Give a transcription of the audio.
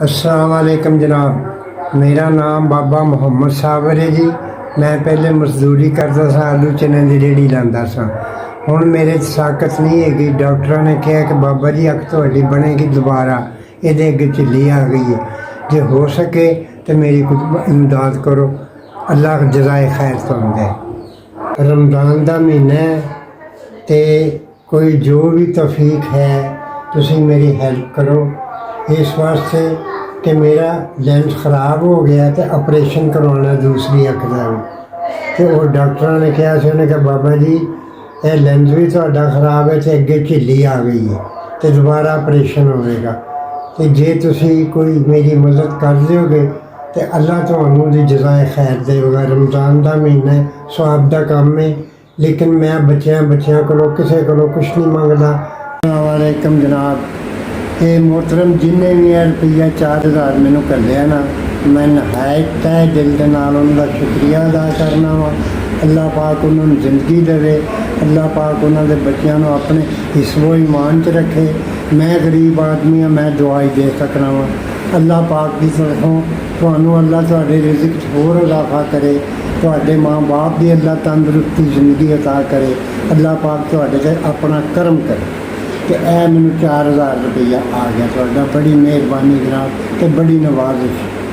अस्सलाम वालेकुम जनाब। मेरा नाम बाबा मुहम्मद साबर है जी। मैं पहले मजदूरी करता सा, आलू चने की रेहड़ी लाता सा। हुण मेरे ताकत नहीं हैगी। डॉक्टर ने कहा कि बाबा जी अख तुहाडी बनेगी दोबारा, ये अगे झिल्ली आ गई है। जो हो सके तो मेरी कुछ इमदाद करो। अल्लाह जज़ाए खैर तुहानू दे। रमज़ान का महीना है तो कोई जो भी तौफीक है तुसी मेरी हेल्प करो। इस वास्ते कि मेरा लेंस खराब हो गया तो ऑपरेशन करवाना दूसरी अख का भी। तो वो डॉक्टर ने कहा से उन्हें कहा बाबा जी ये लेंस भी तुहाडा खराब है तो अगे झिल्ली आ गई है तो दोबारा ऑपरेशन होगा। तो जे तुसी कोई मेरी मदद कर दोगे तो अल्लाह तुहानू दी जज़ाए खैर देगा। रमज़ान का महीना है, सवाब का काम है, लेकिन मैं बच्चों को किसी को कुछ नहीं मंगता। अस्सलाम वालेकुम जनाब। ये मोहतरम जिन्हें भी रुपया 4000 मैनू घल्लिया ना, मैं नहायत तय दिल के नाल उनका शुक्रिया अदा करना वा। अल्लाह पाक उन्होंने जिंदगी देवे, अल्लाह पाक उन्होंने बच्चों को अपने हिस्सो ईमान च रखे। मैं गरीब आदमी हाँ, मैं दुआई दे सकना वा। अल्लाह पाक की तरफों तुहानू अल्लाह तुहाडे रिज़्क च होर इजाफा करे, तुहाडे माँ बाप की अल्लाह तंदुरुस्ती जिंदगी अता करे। अल्लाह पाक तुहाडे ते अपना करम करे। तो यह मैनू 4000 रुपया आ गया। तुहाडा बड़ी मेहरबानी जनाब, तो बड़ी नवाज़िश।